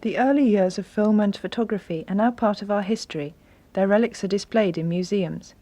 The early years of film and photography are now part of our history. Their relics are displayed in museums.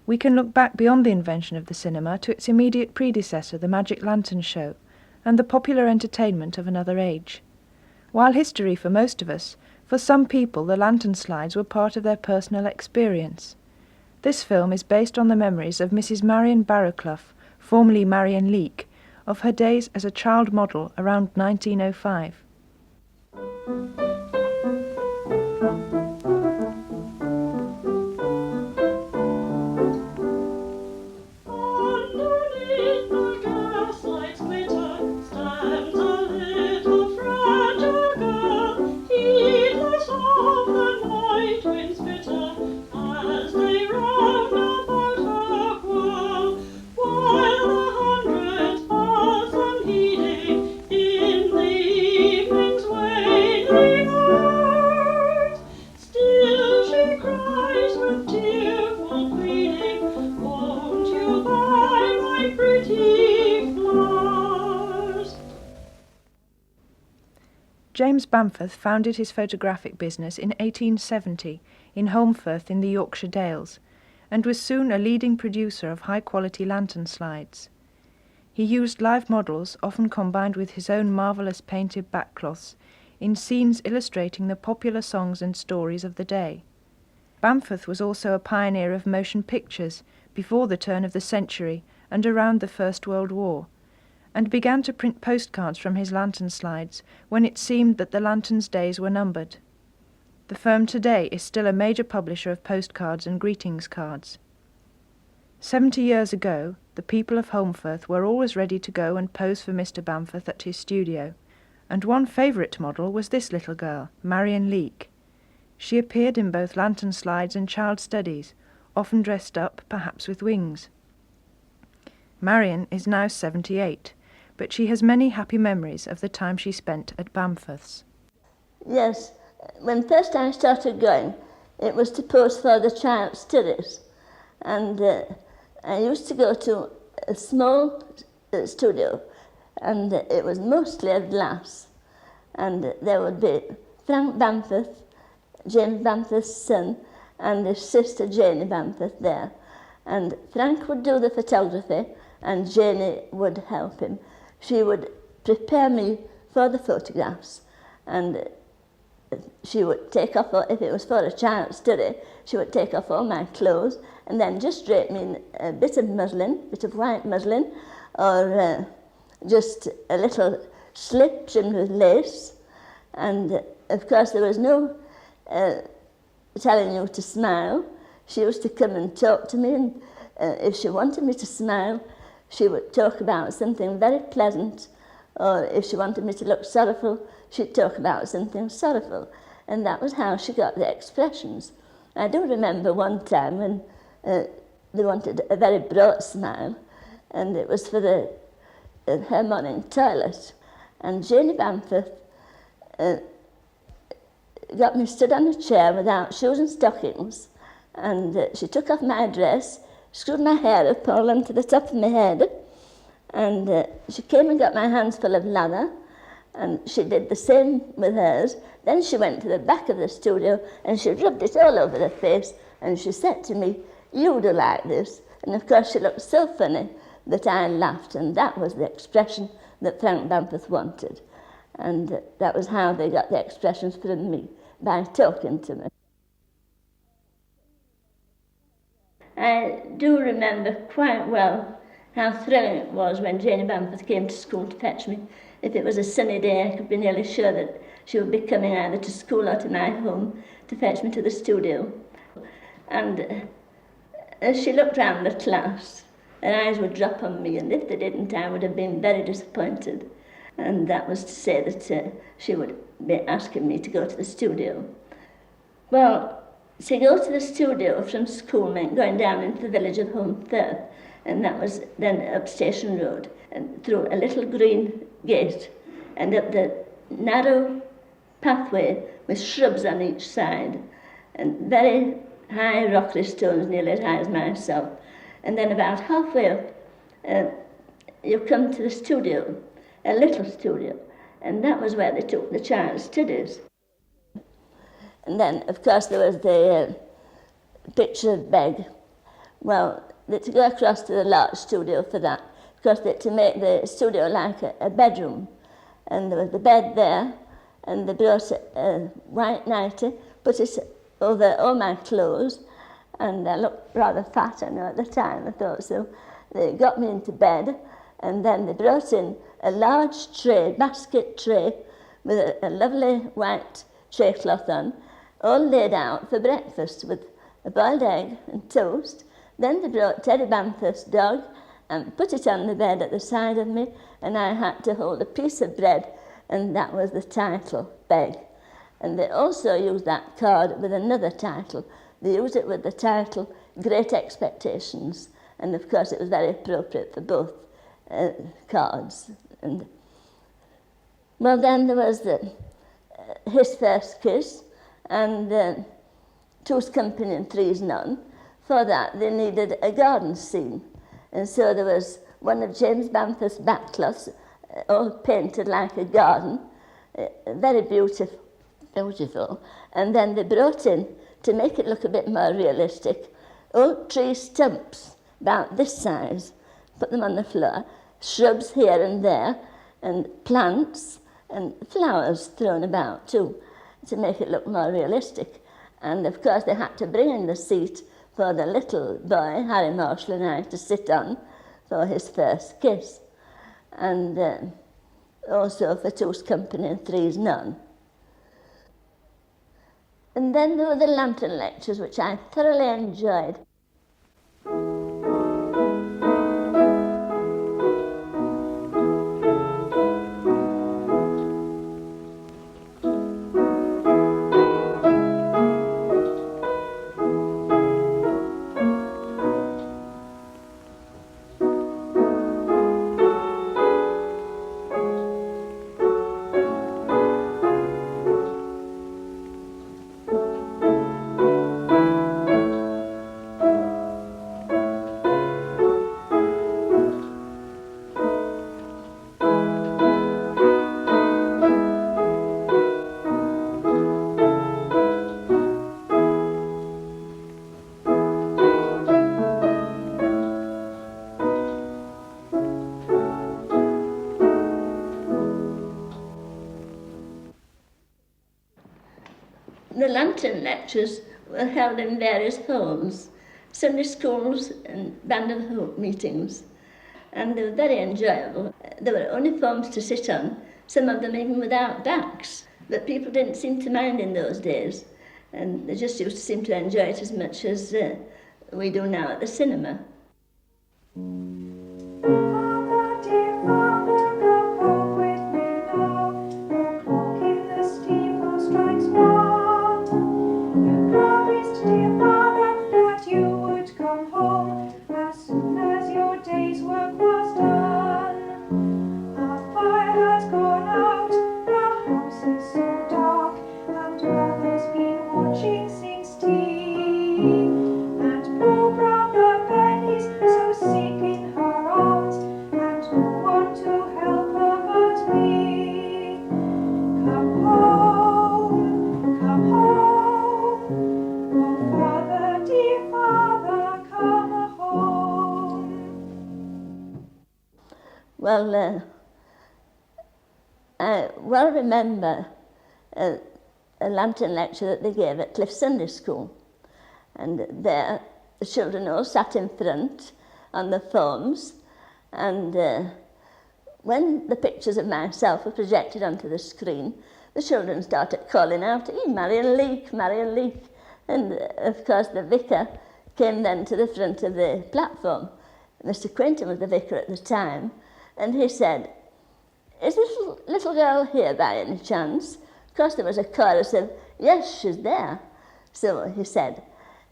We can look back beyond the invention of the cinema to its immediate predecessor, the Magic Lantern Show, and the popular entertainment of another age. While history for most of us, for some people the lantern slides were part of their personal experience. This film is based on the memories of Mrs. Marion Barrowclough, formerly Marion Leak, of her days as a child model around 1905. James Bamforth founded his photographic business in 1870 in Homefirth in the Yorkshire Dales, and was soon a leading producer of high-quality lantern slides. He used live models, often combined with his own marvellous painted backcloths, in scenes illustrating the popular songs and stories of the day. Bamforth was also a pioneer of motion pictures before the turn of the century and around the First World War, and began to print postcards from his lantern slides when it seemed that the lantern's days were numbered. The firm today is still a major publisher of postcards and greetings cards. 70 years ago, the people of Homefirth were always ready to go and pose for Mr. Bamforth at his studio, and one favourite model was this little girl, Marion Leak. She appeared in both lantern slides and child studies, often dressed up, perhaps with wings. Marion is now 78, but she has many happy memories of the time she spent at Bamforth's. Yes, when first I started going, it was to pose for the child studies, and I used to go to a small studio, and it was mostly of glass, and there would be Frank Bamforth, James Bamforth's son, and his sister Janie Bamforth there, and Frank would do the photography and Janie would help him. She would prepare me for the photographs, and she would take off, if it was for a child's study, she would take off all my clothes and then just drape me in a bit of muslin, bit of white muslin, or just a little slip trimmed with lace. And of course there was no telling you to smile. She used to come and talk to me, and if she wanted me to smile, she would talk about something very pleasant, or if she wanted me to look sorrowful, she'd talk about something sorrowful. And that was how she got the expressions. I do remember one time when they wanted a very broad smile, and it was for her morning toilet. And Janie Bamforth got me stood on a chair without shoes and stockings, and she took off my dress, screwed my hair up all onto the top of my head, and she came and got my hands full of lather, and she did the same with hers. Then she went to the back of the studio and she rubbed it all over her face, and she said to me, "You do like this." And of course she looked so funny that I laughed, and that was the expression that Frank Bamforth wanted. And that was how they got the expressions from me, by talking to me. I do remember quite well how thrilling it was when Janie Bamforth came to school to fetch me. If it was a sunny day, I could be nearly sure that she would be coming either to school or to my home to fetch me to the studio. And as she looked round the class, her eyes would drop on me, and if they didn't, I would have been very disappointed. And that was to say that she would be asking me to go to the studio. Well, to go to the studio from school meant going down into the village of Homefirth, and that was then up Station Road, and through a little green gate, and up the narrow pathway with shrubs on each side, and very high rocky stones nearly as high as myself. And then about halfway up, you come to the studio, a little studio, and that was where they took the child studies. And then, of course, there was the picture of Beg. Well, to go across to the large studio for that, because to make the studio like a bedroom. And there was the bed there, and they brought a white nightie, put it over all my clothes, and I looked rather fat, I know, at the time, I thought so. They got me into bed, and then they brought in a large tray, basket tray, with a lovely white tray cloth on, all laid out for breakfast with a boiled egg and toast. Then they brought Teddy Bamforth's dog and put it on the bed at the side of me, and I had to hold a piece of bread, and that was the title, Beg. And they also used that card with another title. They used it with the title Great Expectations, and of course it was very appropriate for both cards. And well, then there was His First Kiss, and Two's Company and Three's None. For that, they needed a garden scene. And so there was one of James Bamforth's backcloths, all painted like a garden, very beautiful. And then they brought in, to make it look a bit more realistic, oak tree stumps about this size, put them on the floor, shrubs here and there, and plants and flowers thrown about too, to make it look more realistic. And of course they had to bring in the seat for the little boy, Harry Marshall and I, to sit on for his first kiss. And also for Two's Company and Three's None. And then there were the lantern lectures, which I thoroughly enjoyed. The lantern lectures were held in various homes, Sunday schools and band of hope meetings, and they were very enjoyable. There were only forms to sit on, some of them even without backs, but people didn't seem to mind in those days, and they just used to seem to enjoy it as much as we do now at the cinema. Well, I well remember a lantern lecture that they gave at Cliff Sunday School. And there, the children all sat in front on the forms, and when the pictures of myself were projected onto the screen, the children started calling out, "Hey, Marion Leak, Marion Leak." And of course the vicar came then to the front of the platform. Mr. Quinton was the vicar at the time, and he said, "Is this little girl here by any chance?" Of course there was a chorus of, "Yes, she's there." So he said,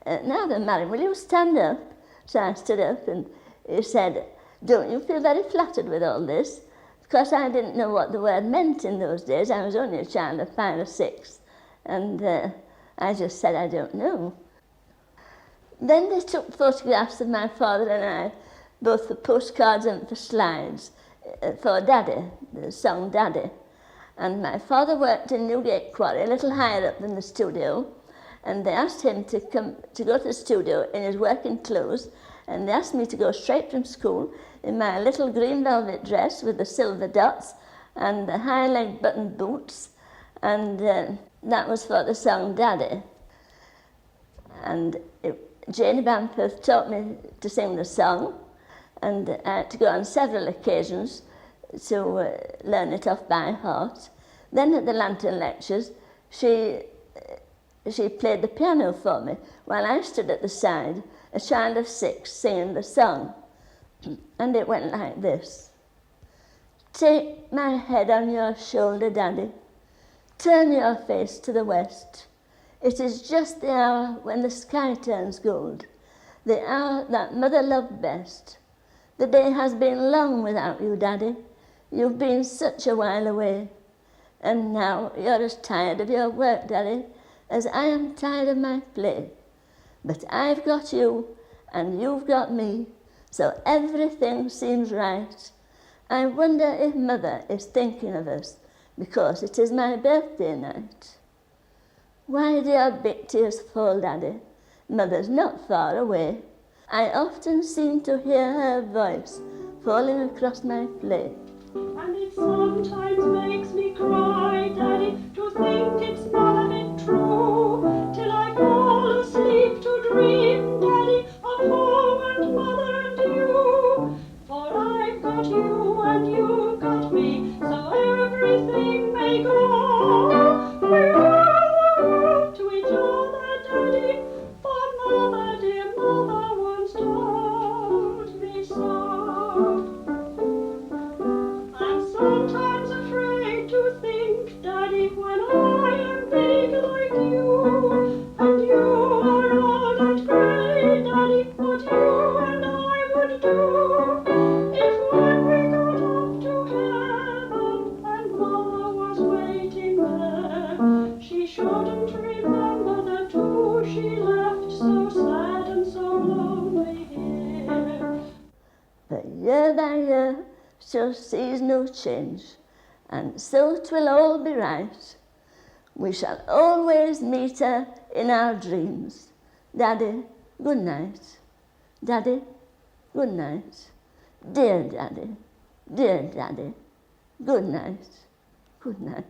"Now then, Marion, will you stand up?" So I stood up, and he said, "Don't you feel very flattered with all this?" Of course I didn't know what the word meant in those days. I was only a child of 5 or 6, and I just said, "I don't know." Then they took photographs of my father and I, both for postcards and for slides, for Daddy, the song Daddy. And my father worked in Newgate Quarry, a little higher up than the studio, and they asked him to come to go to the studio in his working clothes, and they asked me to go straight from school in my little green velvet dress with the silver dots and the high-leg button boots, and that was for the song Daddy. And Janie Bamforth taught me to sing the song, and I had to go on several occasions to learn it off by heart. Then at the lantern lectures, she played the piano for me while I stood at the side, a child of 6, singing the song. And it went like this. Take my head on your shoulder, Daddy. Turn your face to the west. It is just the hour when the sky turns gold, the hour that mother loved best. The day has been long without you, Daddy. You've been such a while away. And now you're as tired of your work, Daddy, as I am tired of my play. But I've got you, and you've got me, so everything seems right. I wonder if Mother is thinking of us, because it is my birthday night. Why do your big tears fall, Daddy? Mother's not far away. I often seem to hear her voice falling across my plate. And it sometimes makes me cry, Daddy, to think it's not a bit true, till I fall asleep to dream, Daddy, of home and mother and you. For I've got you and you've got me, so everything may go. We are to each other, Daddy, for Mother, dear Mother, once told me so. Sometimes afraid to think, Daddy, when I am big like you, and you are old and grey, Daddy, what you and I would do, if when we got up to heaven, and Mother was waiting there, she shouldn't remember the two she left so sad and so lonely here. But year by year, she sees no change, and so 'twill all be right. We shall always meet her in our dreams. Daddy, good night. Daddy, good night. Dear Daddy, good night. Good night.